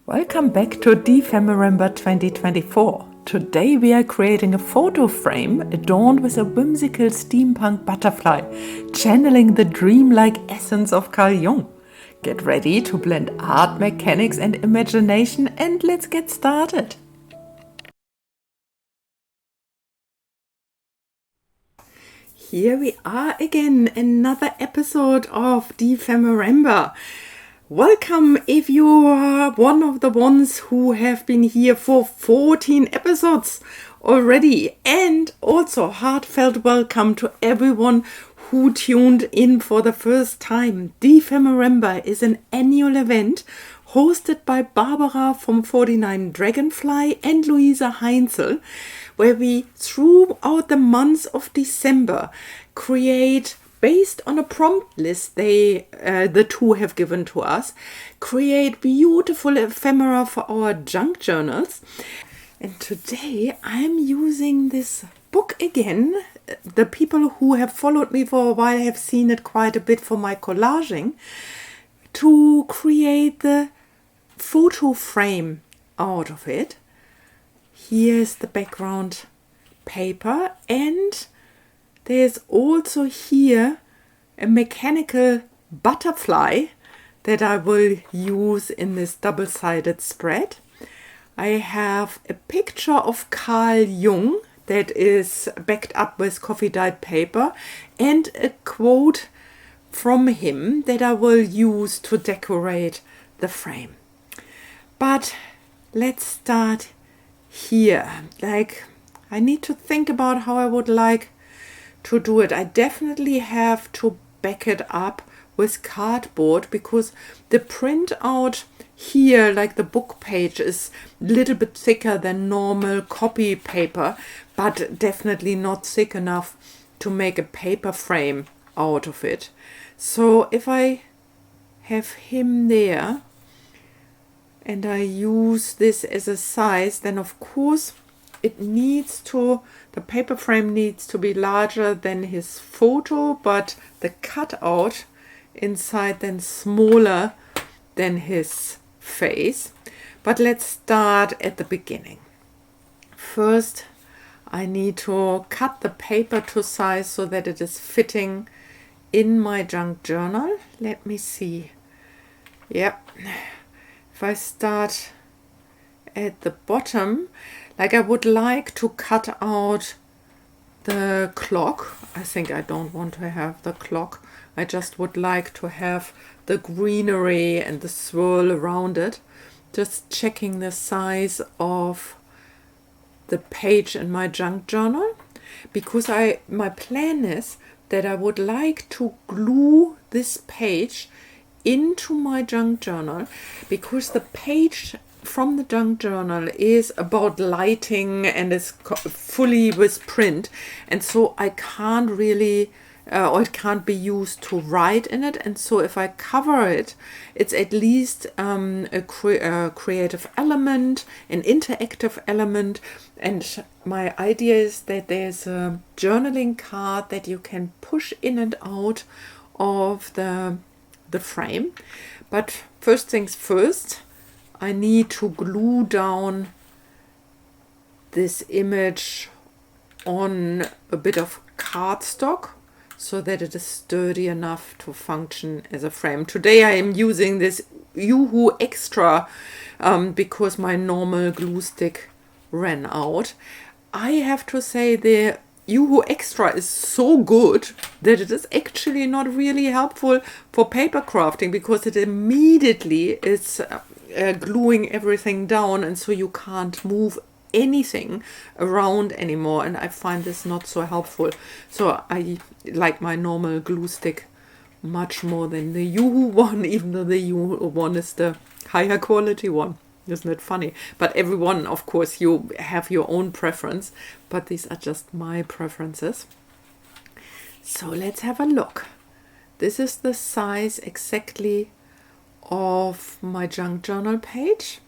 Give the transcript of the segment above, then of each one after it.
Welcome back to DEPHEMEREMBER 2024. Today we are creating a photo frame adorned with a whimsical steampunk butterfly, channeling the dreamlike essence of Carl Jung. Get ready to blend art, mechanics and imagination, and let's get started. Here we are again, another episode of DEPHEMEREMBER. Welcome if you are one of the ones who have been here for 14 episodes already, and also heartfelt welcome to everyone who tuned in for the first time. DEPHEMEREMBER is an annual event hosted by Barbara from 49 Dragonfly and Luise Heinzel, where we throughout the month of December create, based on a prompt list the two have given to us, create beautiful ephemera for our junk journals. And today I'm using this book again. The people who have followed me for a while have seen it quite a bit for my collaging, to create the photo frame out of it. Here's the background paper, and there's also here a mechanical butterfly that I will use in this double-sided spread. I have a picture of Carl Jung that is backed up with coffee dyed paper and a quote from him that I will use to decorate the frame. But let's start here. I need to think about how I would like to do it. I definitely have to back it up with cardboard because the printout here, like the book page, is a little bit thicker than normal copy paper, but definitely not thick enough to make a paper frame out of it. So if I have him there and I use this as a size, then of course the paper frame needs to be larger than his photo, but the cutout inside then smaller than his face. But let's start at the beginning. First, I need to cut the paper to size so that it is fitting in my junk journal. Let me see. Yep. If I start at the bottom, I would like to cut out the clock. I think I don't want to have the clock. I just would like to have the greenery and the swirl around it. Just checking the size of the page in my junk journal, because my plan is that I would like to glue this page into my junk journal, because the page from the junk journal is about lighting and is fully with print, and so I can't really or it can't be used to write in it. And so if I cover it, it's at least a creative element, an interactive element. And my idea is that there's a journaling card that you can push in and out of the frame. But first things first, I need to glue down this image on a bit of cardstock so that it is sturdy enough to function as a frame. Today I am using this Yoo-Hoo Extra because my normal glue stick ran out. I have to say the Yoo-Hoo Extra is so good that it is actually not really helpful for paper crafting, because it immediately is gluing everything down, and so you can't move anything around anymore, and I find this not so helpful. So I like my normal glue stick much more than the Yoo-Hoo one, even though the Yoo-Hoo one is the higher quality one. Isn't it funny? But everyone, of course, you have your own preference, but these are just my preferences. So let's have a look. This is the size exactly of my junk journal page.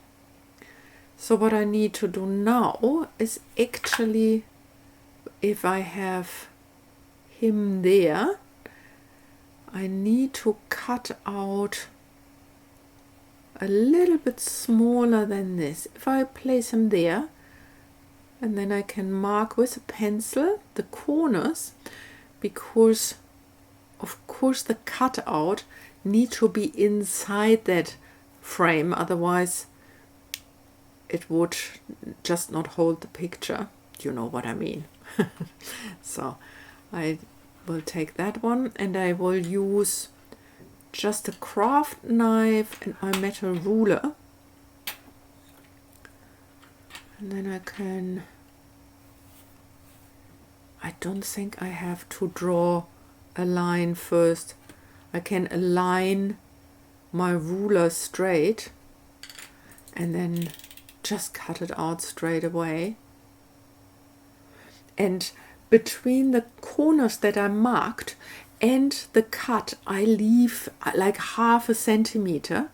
So what I need to do now is actually, if I have him there, I need to cut out a little bit smaller than this. If I place them there, and then I can mark with a pencil the corners, because of course the cutout need to be inside that frame, otherwise it would just not hold the picture. You know what I mean. So I will take that one, and I will use just a craft knife and my metal ruler, and then I don't think I have to draw a line first. I can align my ruler straight and then just cut it out straight away. And between the corners that I marked and the cut, I leave like 1/2 centimeter,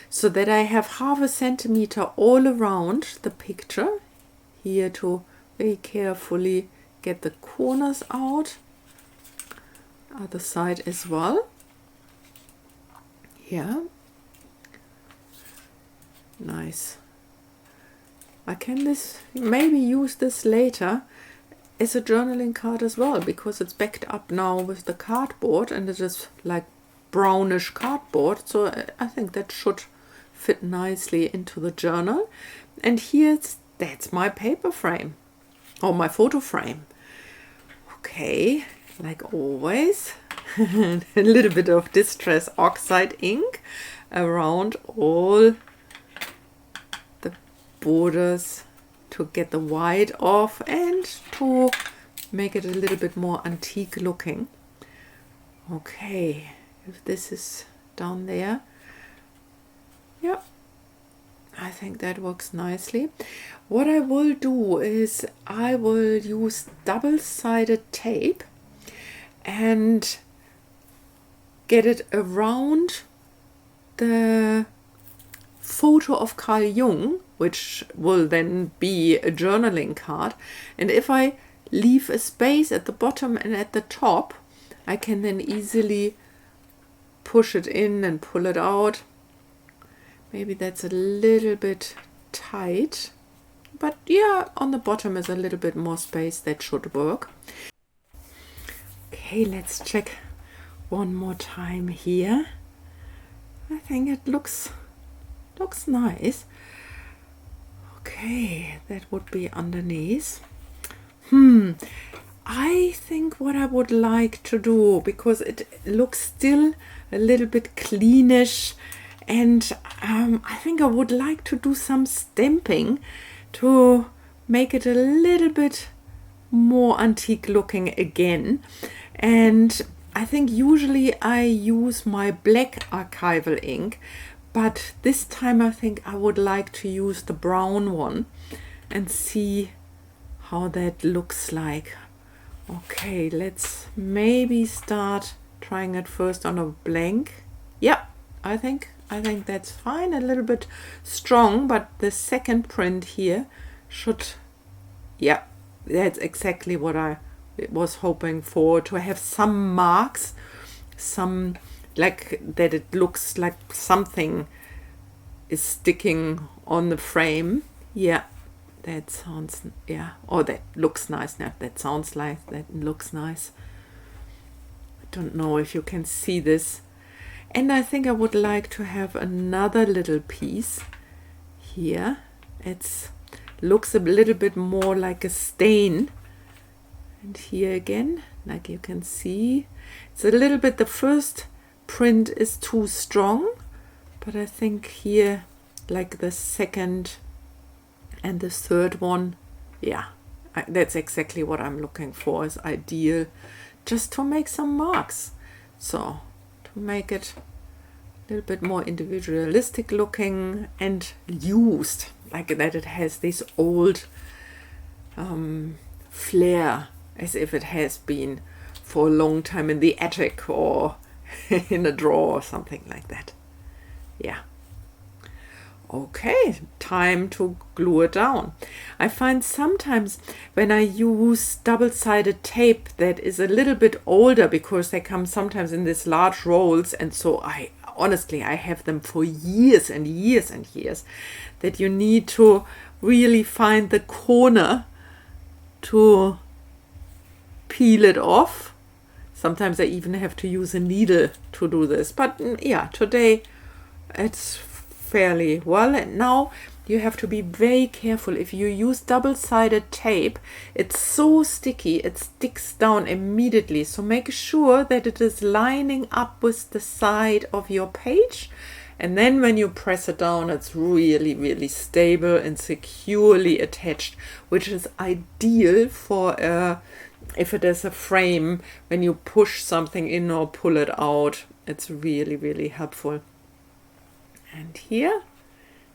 so that I have 1/2 centimeter all around the picture here to very carefully get the corners out. Other side as well. Yeah. Nice. I can maybe use this later as a journaling card as well, because it's backed up now with the cardboard, and it is like brownish cardboard, so I think that should fit nicely into the journal. And that's my paper frame, or my photo frame. Okay, like always, a little bit of Distress Oxide ink around all the borders to get the white off and to make it a little bit more antique looking. Okay, if this is down there, yeah, I think that works nicely. What I will do is I will use double-sided tape and get it around the photo of Carl Jung, which will then be a journaling card. And if I leave a space at the bottom and at the top, I can then easily push it in and pull it out. Maybe that's a little bit tight, but yeah, on the bottom is a little bit more space. That should work. Okay, let's check one more time here. I think it looks nice. Okay, that would be underneath. I think what I would like to do, because it looks still a little bit cleanish, and I think I would like to do some stamping to make it a little bit more antique looking again. And I think usually I use my black archival ink, but this time I think I would like to use the brown one and see how that looks like. Okay, let's maybe start trying it first on a blank. Yeah, I think that's fine. A little bit strong, but the second print here should, yeah, that's exactly what I was hoping for, to have some marks, some, like that it looks like something is sticking on the frame. Yeah, that sounds, yeah, oh, that looks nice. Now that sounds like, that looks nice. I don't know if you can see this. And I think I would like to have another little piece here. It looks a little bit more like a stain. And here again, like you can see, it's a little bit, the first print is too strong, but I think here, like the second and the third one, yeah, that's exactly what I'm looking for, is ideal, just to make some marks. So to make it a little bit more individualistic looking and used, like that it has this old flair, as if it has been for a long time in the attic or in a drawer or something like that. Yeah. Okay, time to glue it down. I find sometimes when I use double-sided tape that is a little bit older, because they come sometimes in these large rolls, and so I honestly, I have them for years and years and years, that you need to really find the corner to peel it off. Sometimes I even have to use a needle to do this. But yeah, today it's fairly well. And now you have to be very careful. If you use double-sided tape, it's so sticky, it sticks down immediately. So make sure that it is lining up with the side of your page. And then when you press it down, it's really, really stable and securely attached, which is ideal for if it is a frame, when you push something in or pull it out, it's really, really helpful. And here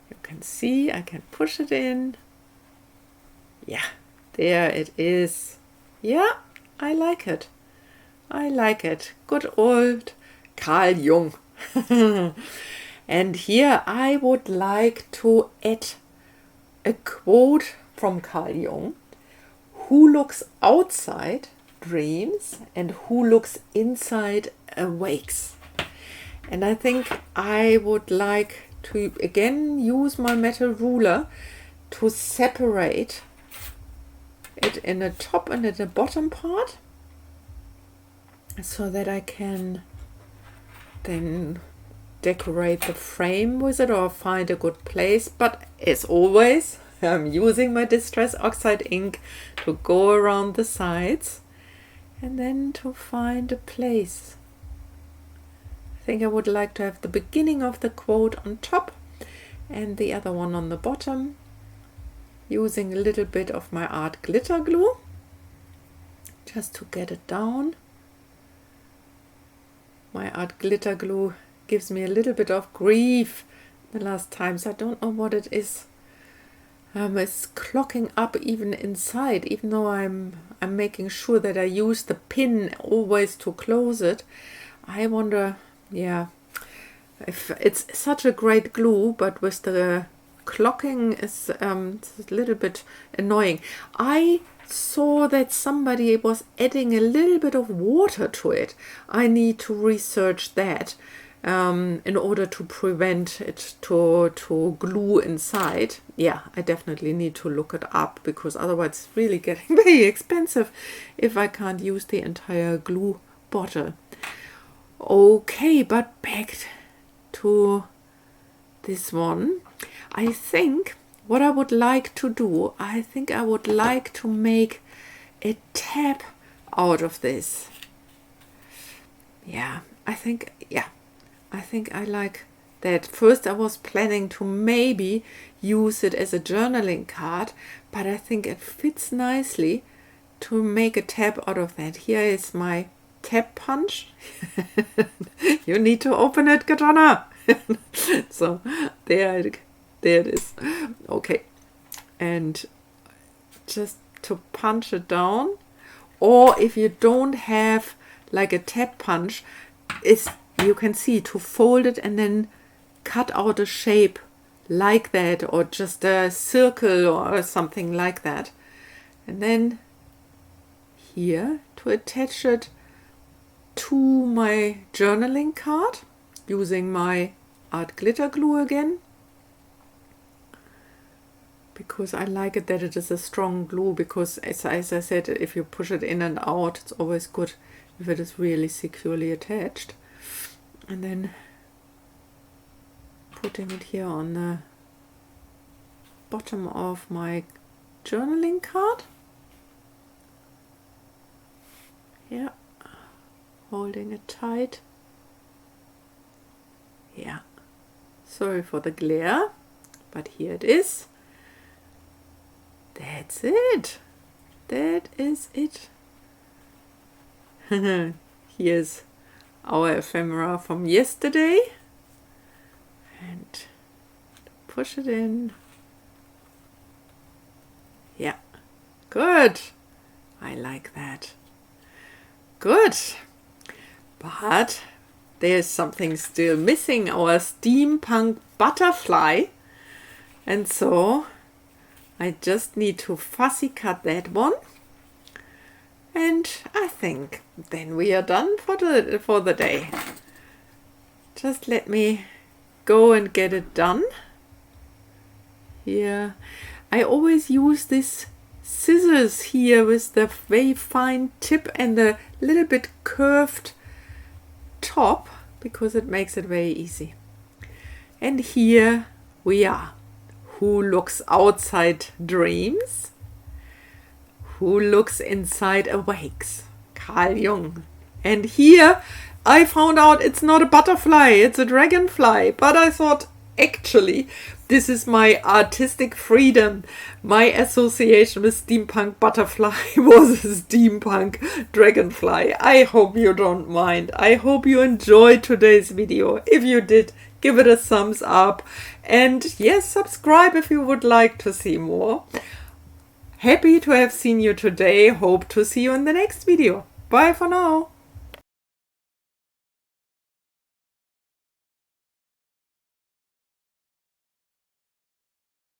you can see I can push it in. Yeah, there it is. Yeah, I like it. I like it. Good old Carl Jung. And here I would like to add a quote from Carl Jung. Who looks outside dreams, and who looks inside awakes. And I think I would like to again use my metal ruler to separate it in the top and in the bottom part, so that I can then decorate the frame with it or find a good place. But as always, I'm using my Distress Oxide ink to go around the sides and then to find a place. I think I would like to have the beginning of the quote on top and the other one on the bottom, using a little bit of my art glitter glue just to get it down. My art glitter glue gives me a little bit of grief the last times. I don't know what it is. It's clogging up even inside, even though I'm making sure that I use the pin always to close it. I wonder, yeah, if it's such a great glue, but with the clogging is it's a little bit annoying. I saw that somebody was adding a little bit of water to it. I need to research that in order to prevent it to glue inside. Yeah, I definitely need to look it up, because otherwise it's really getting very expensive if I can't use the entire glue bottle. Okay, but back to this one. I think what I would like to do, I think I would like to make a tab out of this. Yeah, I think I like that. First I was planning to maybe use it as a journaling card, but I think it fits nicely to make a tab out of that. Here is my tab punch. You need to open it, Katana. So there it is. Okay, and just to punch it down, or if you don't have like a tab punch, you can see to fold it and then cut out a shape like that, or just a circle or something like that. And then here to attach it to my journaling card using my art glitter glue again, because I like it that it is a strong glue, because as I said, if you push it in and out, it's always good if it is really securely attached. And then putting it here on the bottom of my journaling card. Yeah, holding it tight. Yeah, sorry for the glare, but here it is. That's it. That is it. Here's our ephemera from yesterday, and push it in. Yeah, good. I like that. Good. But there's something still missing, our steampunk butterfly. And so I just need to fussy cut that one. And I think then we are done for the day. Just let me go and get it done. Here, I always use this scissors here with the very fine tip and the little bit curved top because it makes it very easy. And here we are. Who looks outside dreams? Who looks inside awakes? Carl Jung. And here I found out it's not a butterfly, it's a dragonfly. But I thought, actually, this is my artistic freedom. My association with steampunk butterfly was a steampunk dragonfly. I hope you don't mind. I hope you enjoyed today's video. If you did, give it a thumbs up. And yes, subscribe if you would like to see more. Happy to have seen you today. Hope to see you in the next video. Bye for now.